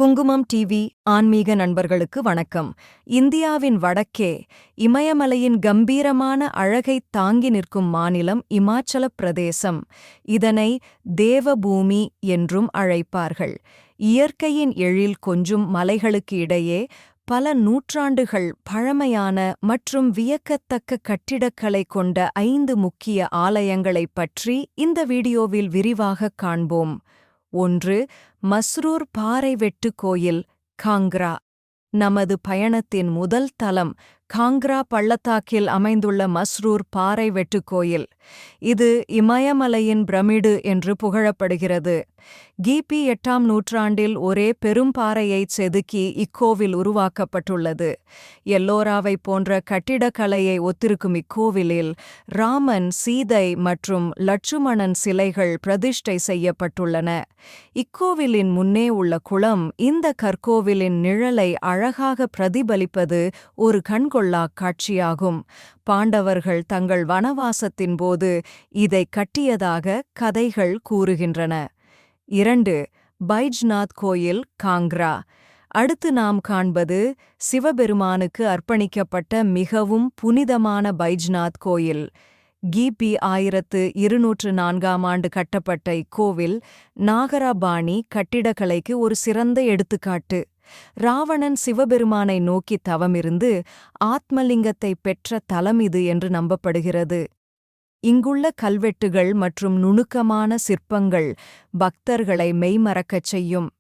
குங்குமம் டிவி ஆன்மீக நண்பர்களுக்கு வணக்கம். இந்தியாவின் வடக்கே இமயமலையின் கம்பீரமான அழகைத் தாங்கி நிற்கும் மாநிலம் இமாச்சலப் பிரதேசம். இதனை தேவபூமி என்றும் அழைப்பார்கள். இயற்கையின் எழில் கொஞ்சும் மலைகளுக்கு இடையே பல நூற்றாண்டுகள் பழமையான மற்றும் வியக்கத்தக்க கட்டிடக்கலை கொண்ட 5 முக்கிய ஆலயங்களைப் பற்றி இந்த வீடியோவில் விரிவாகக் காண்போம். 1. மஸ்ரூர் பாறை வெட்டு கோயில், காங்க்ரா. நமது பயணத்தின் முதல் தலம் காங்க்ரா பள்ளத்தாக்கில் அமைந்துள்ள மஸ்ரூர் பாறை வெட்டு கோயில். இது இமயமலையின் பிரமிடு என்று புகழப்படுகிறது. கிபி 8ஆம் நூற்றாண்டில் ஒரே பெரும் பாறையைச் செதுக்கி இக்கோவில் உருவாக்கப்பட்டுள்ளது. எல்லோராவைப் போன்ற கட்டிடக்கலையை ஒத்திருக்கும் இக்கோவிலில் ராமன், சீதை மற்றும் லட்சுமணன் சிலைகள் பிரதிஷ்டை செய்யப்பட்டுள்ளன. இக்கோவிலின் முன்னே உள்ள குளம் இந்த கற்கோவிலின் நிழலை அழகாக பிரதிபலிப்பது ஒரு கண்கொள்ளாக் காட்சியாகும். பாண்டவர்கள் தங்கள் வனவாசத்தின் போது இதை கட்டியதாக கதைகள் கூறுகின்றன. 2. பைஜ்நாத் கோயில், காங்க்ரா. அடுத்து நாம் காண்பது சிவபெருமானுக்கு அர்ப்பணிக்கப்பட்ட மிகவும் புனிதமான பைஜ்நாத் கோயில். கிபி 1204ஆம் ஆண்டு கட்டப்பட்ட இக்கோவில் நாகரபாணி கட்டிடக்கலைக்கு ஒரு சிறந்த எடுத்துக்காட்டு. ராவணன் சிவபெருமானை நோக்கி தவமிருந்து ஆத்மலிங்கத்தைப் பெற்ற தலம் இது என்று நம்பப்படுகிறது. இங்குள்ள கல்வெட்டுகள் மற்றும் நுணுக்கமான சிற்பங்கள் பக்தர்களை மெய்மறக்கச் செய்யும்.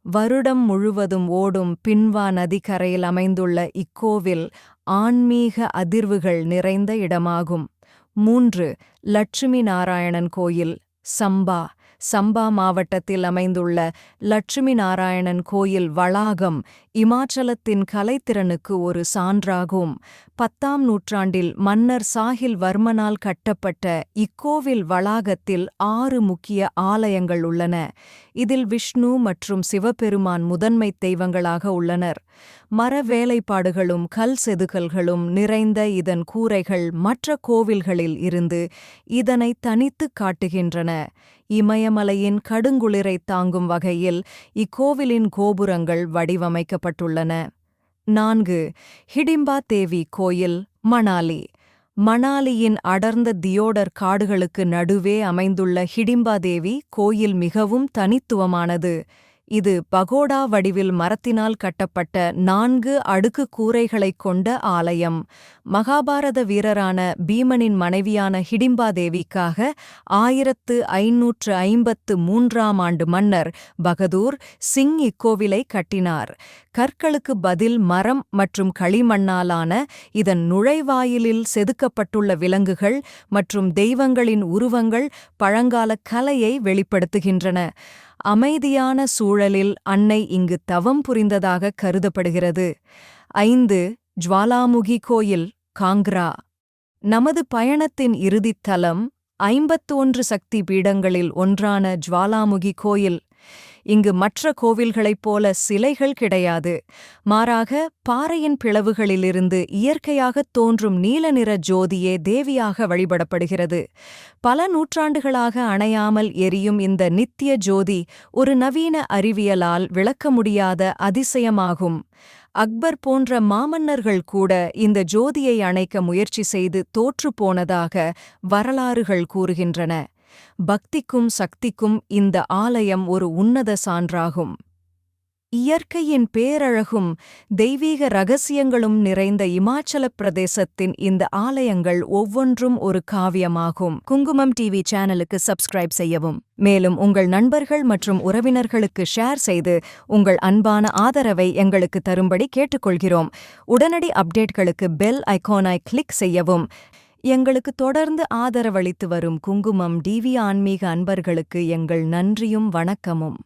வருடம் முழுவதும் ஓடும் பின்வா நதிக்கரையில் அமைந்துள்ள இக்கோவில் ஆன்மீக அதிர்வுகள் நிறைந்த இடமாகும். 3. லட்சுமி நாராயணன் கோயில், சம்பா. சம்பா மாவட்டத்தில் அமைந்துள்ள லட்சுமி நாராயணன் கோயில் வளாகம் இமாச்சலத்தின் கலைத்திறனுக்கு ஒரு சான்றாகும். 10ஆம் நூற்றாண்டில் மன்னர் சாஹில் வர்மனால் கட்டப்பட்ட இக்கோவில் வளாகத்தில் 6 முக்கிய ஆலயங்கள் உள்ளன. இதில் விஷ்ணு மற்றும் சிவபெருமான் முதன்மைத் தெய்வங்களாக உள்ளனர். மர வேலைப்பாடுகளும் கல் செதுக்கல்களும் நிறைந்த இதன் கூரைகள் மற்ற கோவில்களில் இருந்து இதனை தனித்துக் காட்டுகின்றன. இமயமலையின் கடுங்குளிரைத் தாங்கும் வகையில் இக்கோவிலின் கோபுரங்கள் வடிவமைக்கப்பட்டுள்ளன. 4. ஹிடிம்பா தேவி கோயில், மணாலி. மணாலியின் அடர்ந்த தியோடர் காடுகளுக்கு நடுவே அமைந்துள்ள ஹிடிம்பா தேவி கோயில் மிகவும் தனித்துவமானது. இது பகோடா வடிவில் மரத்தினால் கட்டப்பட்ட 4 அடுக்கு கூரைகளைக் கொண்ட ஆலயம். மகாபாரத வீரரான பீமனின் மனைவியான ஹிடிம்பா தேவிக்காக 1553ஆம் ஆண்டு மன்னர் பகதூர் சிங் இக்கோவிலை கட்டினார். கற்களுக்கு பதில் மரம் மற்றும் களிமண்ணாலான இதன் நுழைவாயிலில் செதுக்கப்பட்டுள்ள விலங்குகள் மற்றும் தெய்வங்களின் உருவங்கள் பழங்கால கலையை வெளிப்படுத்துகின்றன. அமைதியான சூழலில் அன்னை இங்கு தவம் புரிந்ததாக கருதப்படுகிறது. 5. ஜுவாலாமுகி கோயில், காங்க்ரா. நமது பயணத்தின் இறுதித் தலம் 51 சக்தி பீடங்களில் ஒன்றான ஜுவாலாமுகி கோயில். இங்கு மற்ற கோவில்களைப் போல சிலைகள் கிடையாது. மாறாக பாறையின் பிளவுகளிலிருந்து இயற்கையாகத் தோன்றும் நீல நிற ஜோதியே தேவியாக வழிபடப்படுகிறது. பல நூற்றாண்டுகளாக அணையாமல் எரியும் இந்த நித்திய ஜோதி ஒரு நவீன அறிவியலால் விளக்க முடியாத அதிசயமாகும். அக்பர் போன்ற மாமன்னர்கள் கூட இந்த ஜோதியை அணைக்க முயற்சி செய்து தோற்றுப்போனதாக வரலாறுகள் கூறுகின்றன. பக்திக்கும் சக்திக்கும் இந்த ஆலயம் ஒரு உன்னத சான்றாகும். இயற்கையின் பேரழகும் தெய்வீக ரகசியங்களும் நிறைந்த இமாச்சலப் பிரதேசத்தின் இந்த ஆலயங்கள் ஒவ்வொன்றும் ஒரு காவியமாகும். குங்குமம் டிவி சேனலுக்கு சப்ஸ்கிரைப் செய்யவும். மேலும் உங்கள் நண்பர்கள் மற்றும் உறவினர்களுக்கு ஷேர் செய்து உங்கள் அன்பான ஆதரவை எங்களுக்கு தரும்படி கேட்டுக்கொள்கிறோம். உடனடி அப்டேட்களுக்கு பெல் ஐகானை கிளிக் செய்யவும். எங்களுக்கு தொடர்ந்து ஆதரவளித்து வரும் குங்குமம் டிவி ஆன்மீக அன்பர்களுக்கு எங்கள் நன்றியும் வணக்கமும்.